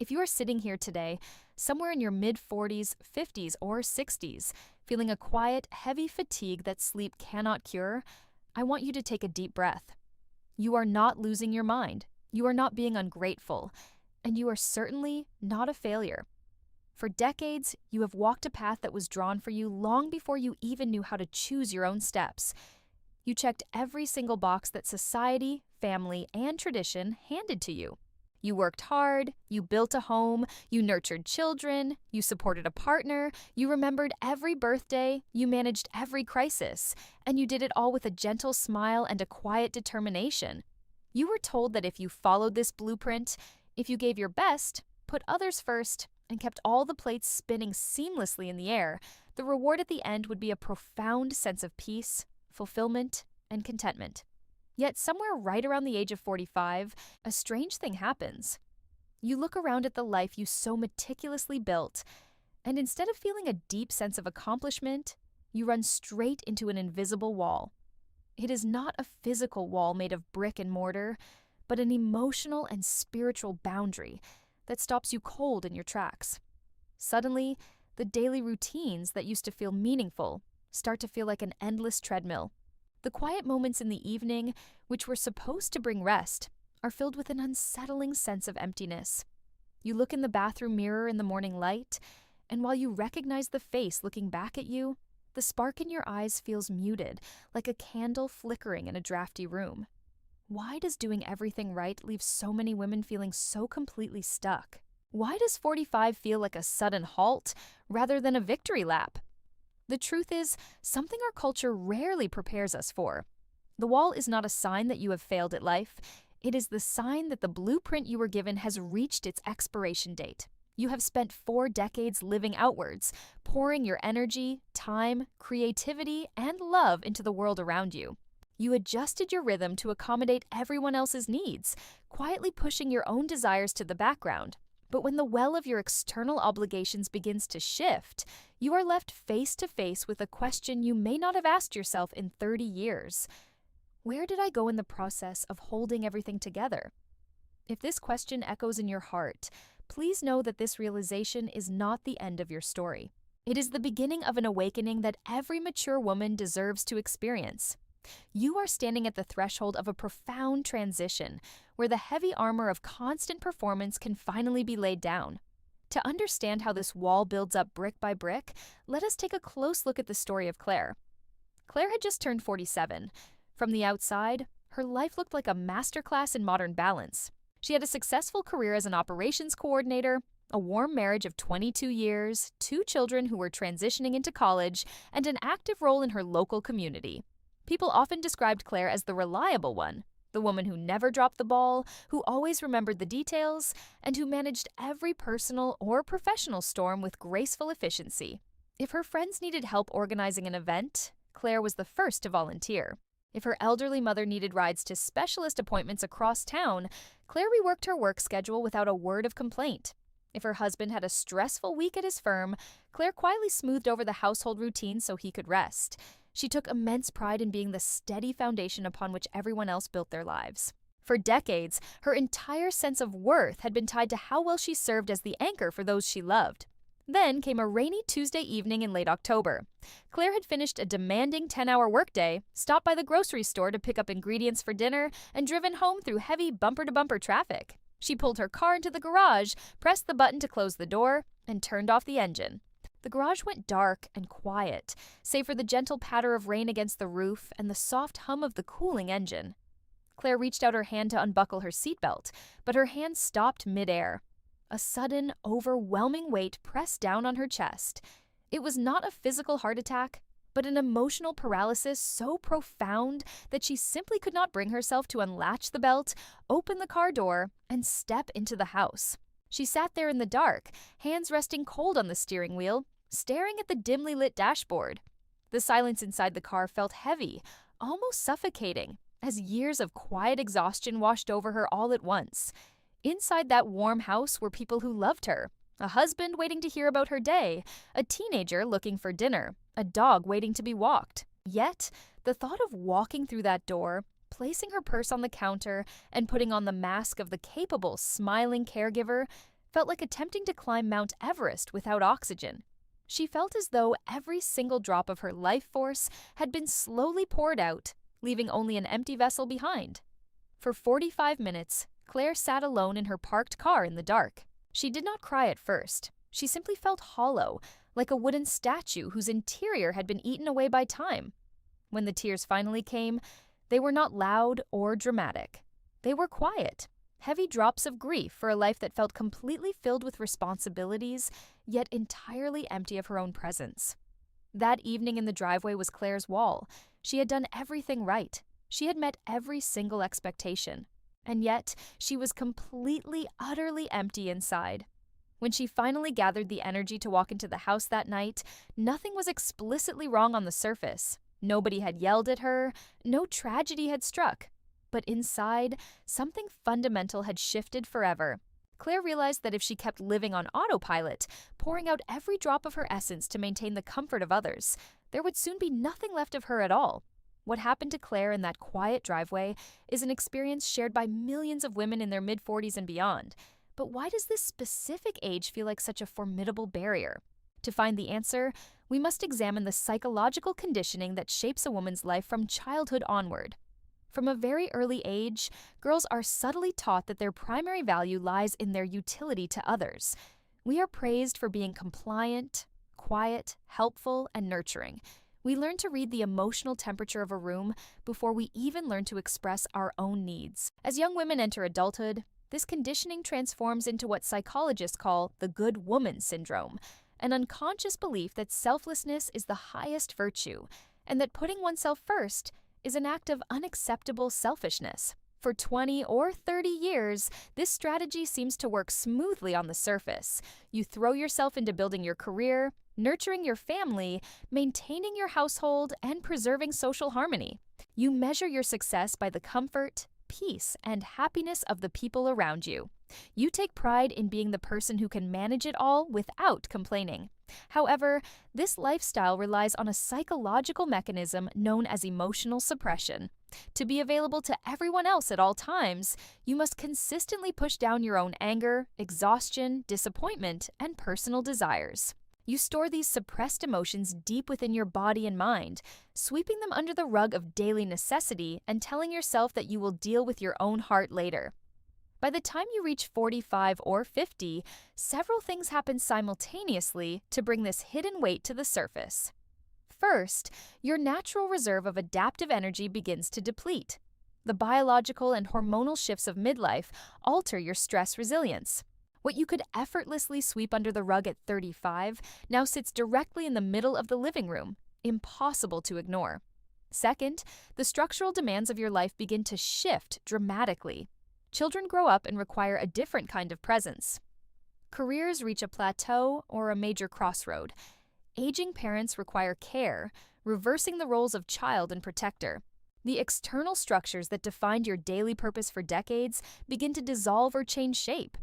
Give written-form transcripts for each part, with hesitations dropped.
If you are sitting here today, somewhere in your mid-40s, 50s, or 60s, feeling a quiet, heavy fatigue that sleep cannot cure, I want you to take a deep breath. You are not losing your mind. You are not being ungrateful. And you are certainly not a failure. For decades, you have walked a path that was drawn for you long before you even knew how to choose your own steps. You checked every single box that society, family, and tradition handed to you. You worked hard, you built a home, you nurtured children, you supported a partner, you remembered every birthday, you managed every crisis, and you did it all with a gentle smile and a quiet determination. You were told that if you followed this blueprint, if you gave your best, put others first, and kept all the plates spinning seamlessly in the air, the reward at the end would be a profound sense of peace, fulfillment, and contentment. Yet somewhere right around the age of 45, a strange thing happens. You look around at the life you so meticulously built, and instead of feeling a deep sense of accomplishment, you run straight into an invisible wall. It is not a physical wall made of brick and mortar, but an emotional and spiritual boundary that stops you cold in your tracks. Suddenly, the daily routines that used to feel meaningful start to feel like an endless treadmill. The quiet moments in the evening, which were supposed to bring rest, are filled with an unsettling sense of emptiness. You look in the bathroom mirror in the morning light, and while you recognize the face looking back at you, the spark in your eyes feels muted, like a candle flickering in a drafty room. Why does doing everything right leave so many women feeling so completely stuck? Why does 45 feel like a sudden halt rather than a victory lap? The truth is, something our culture rarely prepares us for. The wall is not a sign that you have failed at life. It is the sign that the blueprint you were given has reached its expiration date. You have spent 4 decades living outwards, pouring your energy, time, creativity, and love into the world around you. You adjusted your rhythm to accommodate everyone else's needs, quietly pushing your own desires to the background. But when the well of your external obligations begins to shift, you are left face to face with a question you may not have asked yourself in 30 years. Where did I go in the process of holding everything together? If this question echoes in your heart, please know that this realization is not the end of your story. It is the beginning of an awakening that every mature woman deserves to experience. You are standing at the threshold of a profound transition, where the heavy armor of constant performance can finally be laid down. To understand how this wall builds up brick by brick, let us take a close look at the story of Claire. Claire had just turned 47. From the outside, her life looked like a masterclass in modern balance. She had a successful career as an operations coordinator, a warm marriage of 22 years, 2 children who were transitioning into college, and an active role in her local community. People often described Claire as the reliable one, the woman who never dropped the ball, who always remembered the details, and who managed every personal or professional storm with graceful efficiency. If her friends needed help organizing an event, Claire was the first to volunteer. If her elderly mother needed rides to specialist appointments across town, Claire reworked her work schedule without a word of complaint. If her husband had a stressful week at his firm, Claire quietly smoothed over the household routine so he could rest. She took immense pride in being the steady foundation upon which everyone else built their lives. For decades, her entire sense of worth had been tied to how well she served as the anchor for those she loved. Then came a rainy Tuesday evening in late October. Claire had finished a demanding 10-hour workday, stopped by the grocery store to pick up ingredients for dinner, and driven home through heavy bumper-to-bumper traffic. She pulled her car into the garage, pressed the button to close the door, and turned off the engine. The garage went dark and quiet, save for the gentle patter of rain against the roof and the soft hum of the cooling engine. Claire reached out her hand to unbuckle her seatbelt, but her hand stopped midair. A sudden, overwhelming weight pressed down on her chest. It was not a physical heart attack, but an emotional paralysis so profound that she simply could not bring herself to unlatch the belt, open the car door, and step into the house. She sat there in the dark, hands resting cold on the steering wheel, staring at the dimly lit dashboard. The silence inside the car felt heavy, almost suffocating, as years of quiet exhaustion washed over her all at once. Inside that warm house were people who loved her, a husband waiting to hear about her day, a teenager looking for dinner, a dog waiting to be walked. Yet, the thought of walking through that door, placing her purse on the counter, and putting on the mask of the capable, smiling caregiver felt like attempting to climb Mount Everest without oxygen. She felt as though every single drop of her life force had been slowly poured out, leaving only an empty vessel behind. For 45 minutes, Claire sat alone in her parked car in the dark. She did not cry at first. She simply felt hollow, like a wooden statue whose interior had been eaten away by time. When the tears finally came, they were not loud or dramatic. They were quiet, heavy drops of grief for a life that felt completely filled with responsibilities, yet entirely empty of her own presence. That evening in the driveway was Claire's wall. She had done everything right. She had met every single expectation. And yet, she was completely, utterly empty inside. When she finally gathered the energy to walk into the house that night, nothing was explicitly wrong on the surface. Nobody had yelled at her, no tragedy had struck. But inside, something fundamental had shifted forever. Claire realized that if she kept living on autopilot, pouring out every drop of her essence to maintain the comfort of others, there would soon be nothing left of her at all. What happened to Claire in that quiet driveway is an experience shared by millions of women in their mid-40s and beyond. But why does this specific age feel like such a formidable barrier? To find the answer, we must examine the psychological conditioning that shapes a woman's life from childhood onward. From a very early age, girls are subtly taught that their primary value lies in their utility to others. We are praised for being compliant, quiet, helpful, and nurturing. We learn to read the emotional temperature of a room before we even learn to express our own needs. As young women enter adulthood, this conditioning transforms into what psychologists call the good woman syndrome, an unconscious belief that selflessness is the highest virtue, and that putting oneself first is an act of unacceptable selfishness. For 20 or 30 years, this strategy seems to work smoothly on the surface. You throw yourself into building your career, nurturing your family, maintaining your household, and preserving social harmony. You measure your success by the comfort, peace, and happiness of the people around you. You take pride in being the person who can manage it all without complaining. However, this lifestyle relies on a psychological mechanism known as emotional suppression. To be available to everyone else at all times, you must consistently push down your own anger, exhaustion, disappointment, and personal desires. You store these suppressed emotions deep within your body and mind, sweeping them under the rug of daily necessity and telling yourself that you will deal with your own heart later. By the time you reach 45 or 50, several things happen simultaneously to bring this hidden weight to the surface. First, your natural reserve of adaptive energy begins to deplete. The biological and hormonal shifts of midlife alter your stress resilience. What you could effortlessly sweep under the rug at 35 now sits directly in the middle of the living room, impossible to ignore. Second, the structural demands of your life begin to shift dramatically. Children grow up and require a different kind of presence. Careers reach a plateau or a major crossroad. Aging parents require care, reversing the roles of child and protector. The external structures that defined your daily purpose for decades begin to dissolve or change shape.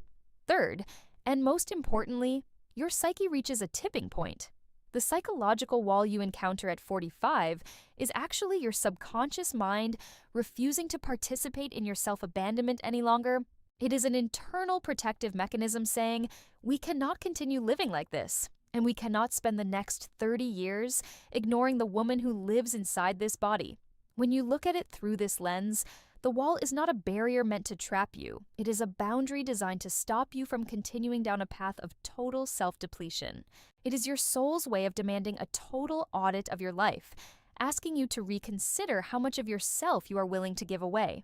Third, and most importantly, your psyche reaches a tipping point. The psychological wall you encounter at 45 is actually your subconscious mind refusing to participate in your self-abandonment any longer. It is an internal protective mechanism saying, we cannot continue living like this, and we cannot spend the next 30 years ignoring the woman who lives inside this body. When you look at it through this lens, the wall is not a barrier meant to trap you. It is a boundary designed to stop you from continuing down a path of total self-depletion. It is your soul's way of demanding a total audit of your life, asking you to reconsider how much of yourself you are willing to give away.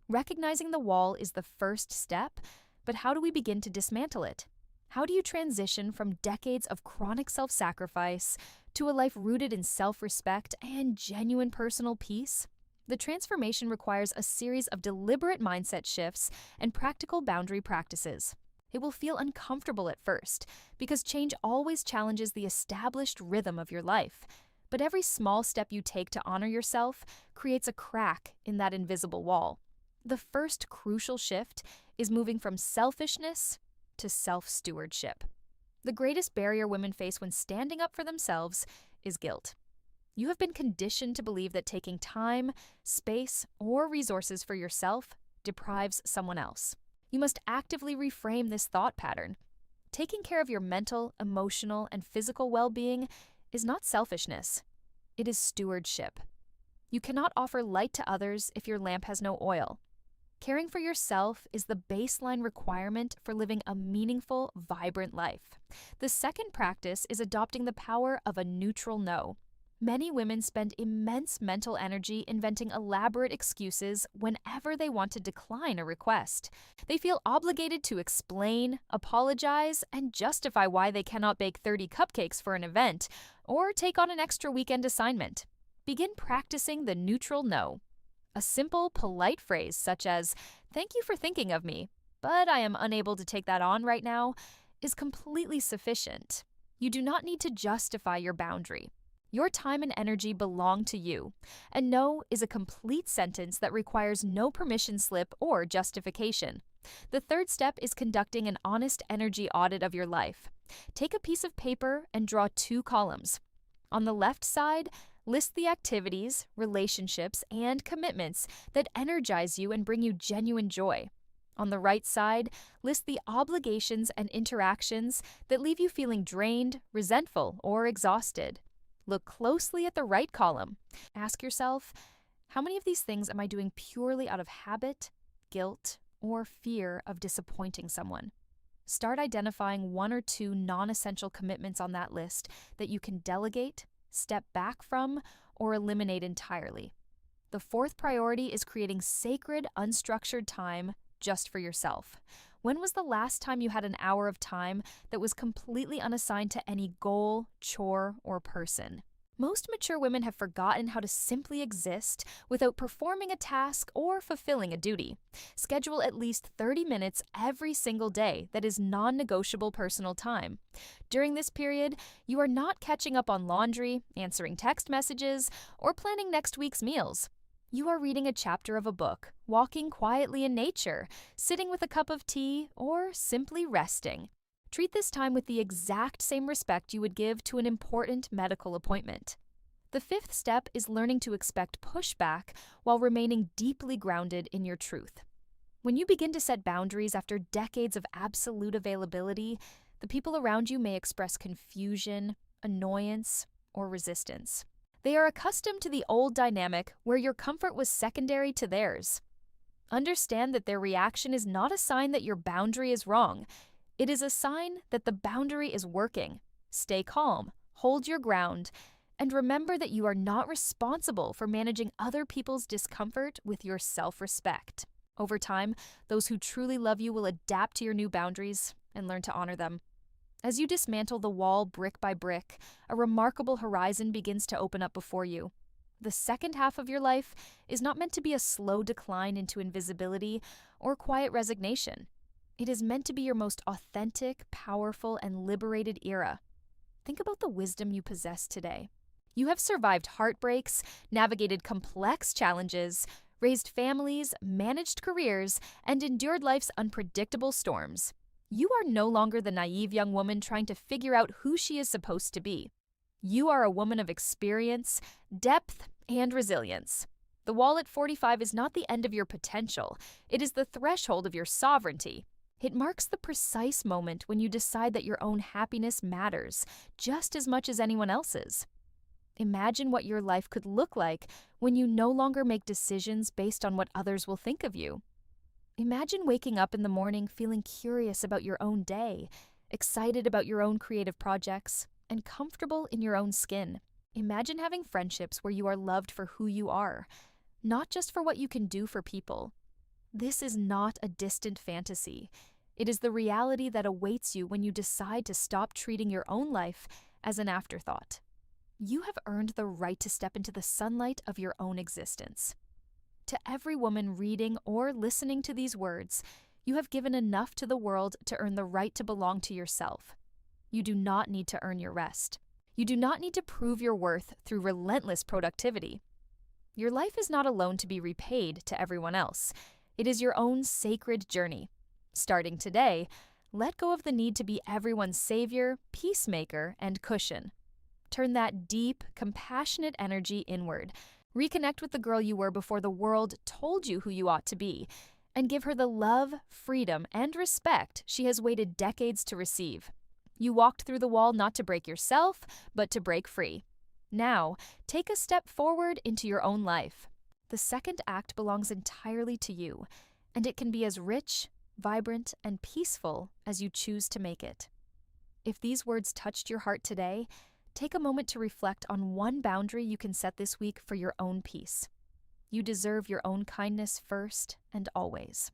Recognizing the wall is the first step, but how do we begin to dismantle it? How do you transition from decades of chronic self-sacrifice to a life rooted in self-respect and genuine personal peace? The transformation requires a series of deliberate mindset shifts and practical boundary practices. It will feel uncomfortable at first, because change always challenges the established rhythm of your life. But every small step you take to honor yourself creates a crack in that invisible wall. The first crucial shift is moving from selfishness to self-stewardship. The greatest barrier women face when standing up for themselves is guilt. You have been conditioned to believe that taking time, space, or resources for yourself deprives someone else. You must actively reframe this thought pattern. Taking care of your mental, emotional, and physical well-being is not selfishness. It is stewardship. You cannot offer light to others if your lamp has no oil. Caring for yourself is the baseline requirement for living a meaningful, vibrant life. The second practice is adopting the power of a neutral no. Many women spend immense mental energy inventing elaborate excuses whenever they want to decline a request. They feel obligated to explain, apologize, and justify why they cannot bake 30 cupcakes for an event or take on an extra weekend assignment. Begin practicing the neutral no. A simple, polite phrase such as, "Thank you for thinking of me, but I am unable to take that on right now," is completely sufficient. You do not need to justify your boundary. Your time and energy belong to you, and no is a complete sentence that requires no permission slip or justification. The third step is conducting an honest energy audit of your life. Take a piece of paper and draw 2 columns. On the left side, list the activities, relationships, and commitments that energize you and bring you genuine joy. On the right side, list the obligations and interactions that leave you feeling drained, resentful, or exhausted. Look closely at the right column. Ask yourself, how many of these things am I doing purely out of habit, guilt, or fear of disappointing someone? Start identifying 1 or 2 non-essential commitments on that list that you can delegate, step back from, or eliminate entirely. The fourth priority is creating sacred, unstructured time just for yourself. When was the last time you had an hour of time that was completely unassigned to any goal, chore, or person? Most mature women have forgotten how to simply exist without performing a task or fulfilling a duty. Schedule at least 30 minutes every single day that is non-negotiable personal time. During this period, you are not catching up on laundry, answering text messages, or planning next week's meals. You are reading a chapter of a book, walking quietly in nature, sitting with a cup of tea, or simply resting. Treat this time with the exact same respect you would give to an important medical appointment. The fifth step is learning to expect pushback while remaining deeply grounded in your truth. When you begin to set boundaries after decades of absolute availability, the people around you may express confusion, annoyance, or resistance. They are accustomed to the old dynamic where your comfort was secondary to theirs. Understand that their reaction is not a sign that your boundary is wrong. It is a sign that the boundary is working. Stay calm, hold your ground, and remember that you are not responsible for managing other people's discomfort with your self-respect. Over time, those who truly love you will adapt to your new boundaries and learn to honor them. As you dismantle the wall brick by brick, a remarkable horizon begins to open up before you. The second half of your life is not meant to be a slow decline into invisibility or quiet resignation. It is meant to be your most authentic, powerful, and liberated era. Think about the wisdom you possess today. You have survived heartbreaks, navigated complex challenges, raised families, managed careers, and endured life's unpredictable storms. You are no longer the naive young woman trying to figure out who she is supposed to be. You are a woman of experience, depth, and resilience. The wall at 45 is not the end of your potential. It is the threshold of your sovereignty. It marks the precise moment when you decide that your own happiness matters just as much as anyone else's. Imagine what your life could look like when you no longer make decisions based on what others will think of you. Imagine waking up in the morning feeling curious about your own day, excited about your own creative projects, and comfortable in your own skin. Imagine having friendships where you are loved for who you are, not just for what you can do for people. This is not a distant fantasy. It is the reality that awaits you when you decide to stop treating your own life as an afterthought. You have earned the right to step into the sunlight of your own existence. To every woman reading or listening to these words, you have given enough to the world to earn the right to belong to yourself. You do not need to earn your rest. You do not need to prove your worth through relentless productivity. Your life is not alone to be repaid to everyone else. It is your own sacred journey. Starting today, let go of the need to be everyone's savior, peacemaker, and cushion. Turn that deep, compassionate energy inward. Reconnect with the girl you were before the world told you who you ought to be, and give her the love, freedom, and respect she has waited decades to receive. You walked through the wall not to break yourself, but to break free. Now, take a step forward into your own life. The second act belongs entirely to you, and it can be as rich, vibrant, and peaceful as you choose to make it. If these words touched your heart today, take a moment to reflect on one boundary you can set this week for your own peace. You deserve your own kindness first and always.